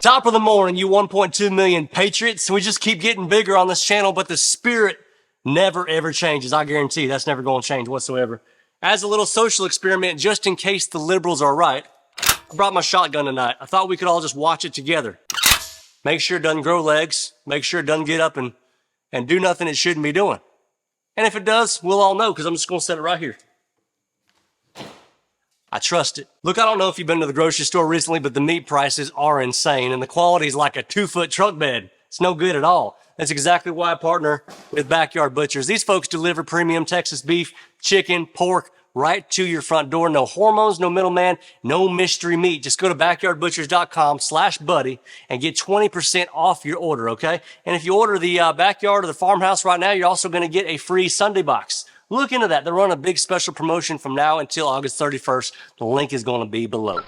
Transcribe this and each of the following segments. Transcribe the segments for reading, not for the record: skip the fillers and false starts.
Top of the morning, you 1.2 million patriots. We just keep getting bigger on this channel, but the spirit never, ever changes. I guarantee you that's never going to change whatsoever. As a little social experiment, just in case the liberals are right, I brought my shotgun tonight. I thought we could all just watch it together. Make sure it doesn't grow legs. Make sure it doesn't get up and do nothing it shouldn't be doing. And if it does, we'll all know because I'm just going to set it right here. I trust it. Look, I don't know if you've been to the grocery store recently, but the meat prices are insane and the quality is like a 2-foot truck bed. It's no good at all. That's exactly why I partner with Backyard Butchers. These folks deliver premium Texas beef, chicken, pork, right to your front door. No hormones, no middleman, no mystery meat. Just go to backyardbutchers.com/buddy and get 20% off your order, okay? And if you order the backyard or the farmhouse right now, you're also going to get a free Sunday box. Look into that. They're running a big special promotion from now until August 31st. The link is going to be below.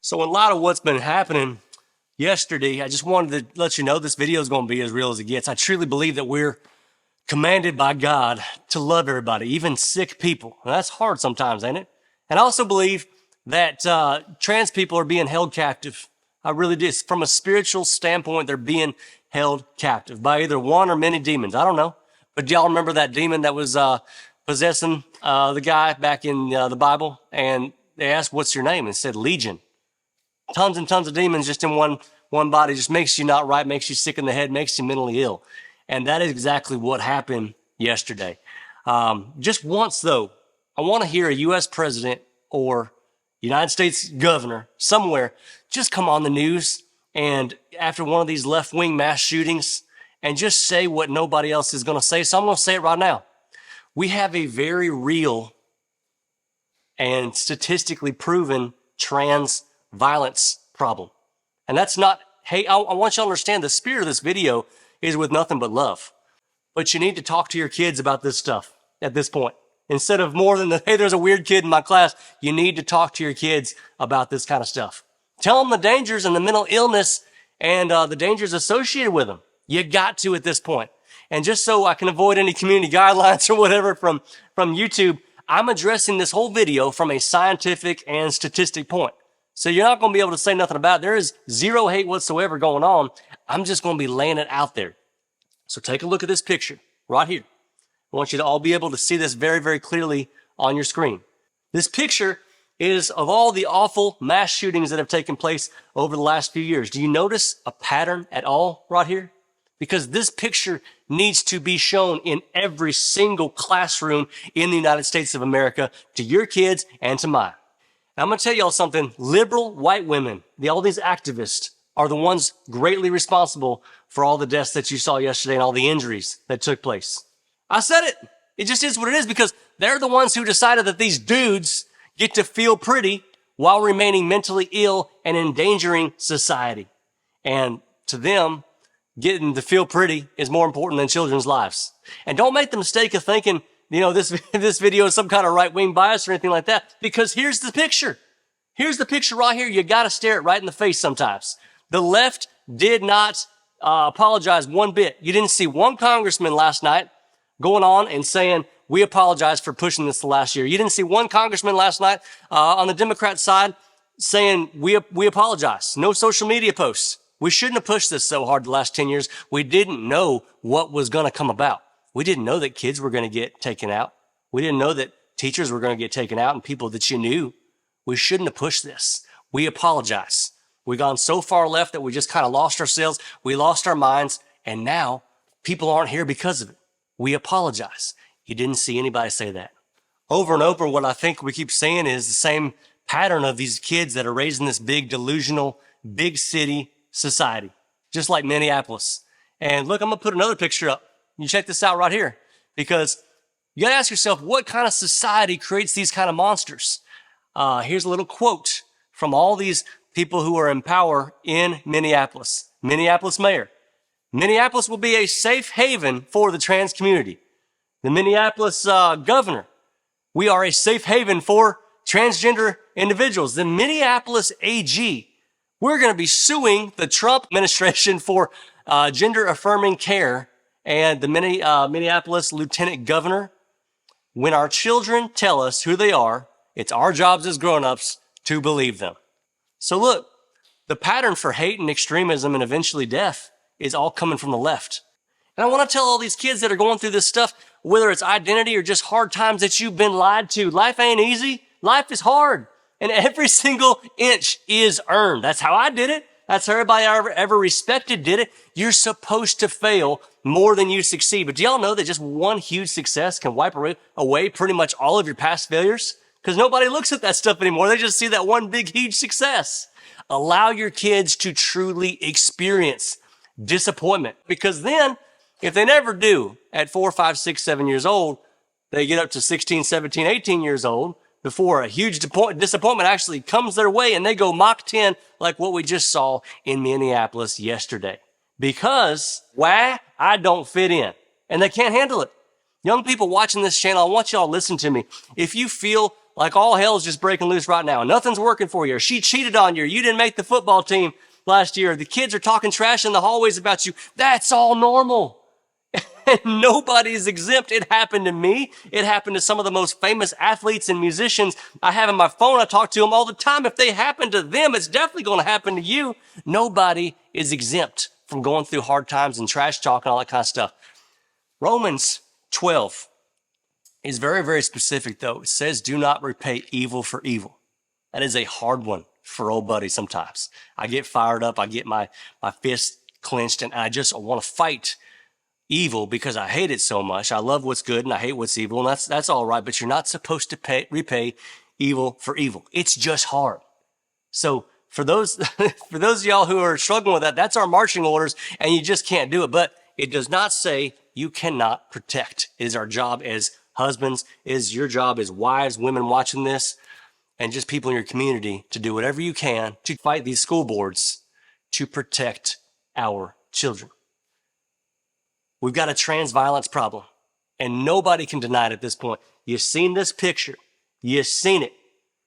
So in light of what's been happening yesterday, I just wanted to let you know this video is going to be as real as it gets. I truly believe that we're commanded by God to love everybody, even sick people. And that's hard sometimes, ain't it? And I also believe that trans people are being held captive. I really do. From a spiritual standpoint, they're being held captive by either one or many demons. I don't know. But do y'all remember that demon that was possessing the guy back in the Bible? And they asked, what's your name? And it said Legion. Tons and tons of demons just in one body. Just makes you not right, makes you sick in the head, makes you mentally ill. And that is exactly what happened yesterday. Just once, though, I want to hear a U.S. president or United States governor somewhere just come on the news and after one of these left-wing mass shootings and just say what nobody else is going to say. So I'm going to say it right now. We have a very real and statistically proven trans violence problem. And that's not, hey, I want you to understand the spirit of this video is with nothing but love. But you need to talk to your kids about this stuff at this point. Instead of more than hey, there's a weird kid in my class, you need to talk to your kids about this kind of stuff. Tell them the dangers and the mental illness and the dangers associated with them. You got to at this point. And just so I can avoid any community guidelines or whatever from YouTube, I'm addressing this whole video from a scientific and statistic point. So you're not going to be able to say nothing about it. There is zero hate whatsoever going on. I'm just going to be laying it out there. So take a look at this picture right here. I want you to all be able to see this very, very clearly on your screen. This picture is of all the awful mass shootings that have taken place over the last few years. Do you notice a pattern at all right here? Because this picture needs to be shown in every single classroom in the United States of America to your kids and to mine. Now, I'm going to tell y'all something. Liberal white women, all these activists, are the ones greatly responsible for all the deaths that you saw yesterday and all the injuries that took place. I said it. It just is what it is because they're the ones who decided that these dudes get to feel pretty while remaining mentally ill and endangering society. And to them, getting to feel pretty is more important than children's lives. And don't make the mistake of thinking, this video is some kind of right-wing bias or anything like that, because here's the picture. Here's the picture right here. You got to stare it right in the face sometimes. The left did not apologize one bit. You didn't see one congressman last night going on and saying, we apologize for pushing this the last year. You didn't see one congressman last night on the Democrat side saying, we apologize. No social media posts. We shouldn't have pushed this so hard the last 10 years. We didn't know what was going to come about. We didn't know that kids were going to get taken out. We didn't know that teachers were going to get taken out and people that you knew. We shouldn't have pushed this. We apologize. We've gone so far left that we just kind of lost ourselves. We lost our minds. And now people aren't here because of it. We apologize. You didn't see anybody say that. Over and over, what I think we keep saying is the same pattern of these kids that are raised in this big delusional, big city society, just like Minneapolis. And look, I'm going to put another picture up. You check this out right here, because you got to ask yourself, what kind of society creates these kind of monsters? Here's a little quote from all these people who are in power in Minneapolis. Minneapolis mayor. Minneapolis will be a safe haven for the trans community. The Minneapolis governor. We are a safe haven for transgender individuals. The Minneapolis AG. We're going to be suing the Trump administration for gender affirming care and the Minneapolis lieutenant governor. When our children tell us who they are, it's our jobs as grown-ups to believe them. So look, The pattern for hate and extremism and eventually death is all coming from the left. And I want to tell all these kids that are going through this stuff, whether it's identity or just hard times, that you've been lied to. Life ain't easy. Life is hard. And every single inch is earned. That's how I did it. That's how everybody I ever respected did it. You're supposed to fail more than you succeed. But do y'all know that just one huge success can wipe away pretty much all of your past failures? Because nobody looks at that stuff anymore. They just see that one big, huge success. Allow your kids to truly experience disappointment. Because then, if they never do, at 4, 5, 6, 7 years old, they get up to 16, 17, 18 years old before a huge disappointment actually comes their way and they go Mach 10 like what we just saw in Minneapolis yesterday. Because, why? I don't fit in. And they can't handle it. Young people watching this channel, I want y'all to listen to me. If you feel like all hell is just breaking loose right now, nothing's working for you, or she cheated on you, or you didn't make the football team last year, the kids are talking trash in the hallways about you, that's all normal. And nobody's exempt. It happened to me. It happened to some of the most famous athletes and musicians I have in my phone. I talk to them all the time. If they happen to them, it's definitely going to happen to you. Nobody is exempt from going through hard times and trash talk and all that kind of stuff. Romans 12 is very, very specific, though. It says, do not repay evil for evil. That is a hard one for old buddy sometimes. I get fired up. I get my fist clenched, and I just want to fight evil because I hate it so much. I love what's good and I hate what's evil, and that's all right, but you're not supposed to repay evil for evil. It's just hard. So for those of y'all who are struggling with that, that's our marching orders, and you just can't do it. But it does not say you cannot protect. It is our job as husbands, it is your job as wives, women watching this, and just people in your community to do whatever you can to fight these school boards to protect our children. We've got a trans violence problem, and nobody can deny it at this point. You've seen this picture. You've seen it.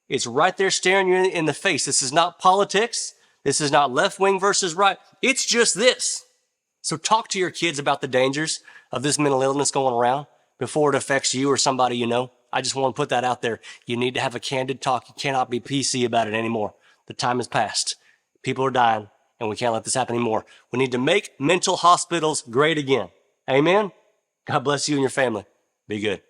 It's right there staring you in the face. This is not politics. This is not left wing versus right. It's just this. So talk to your kids about the dangers of this mental illness going around before it affects you or somebody you know. I just want to put that out there. You need to have a candid talk. You cannot be PC about it anymore. The time has passed. People are dying, and we can't let this happen anymore. We need to make mental hospitals great again. Amen. God bless you and your family. Be good.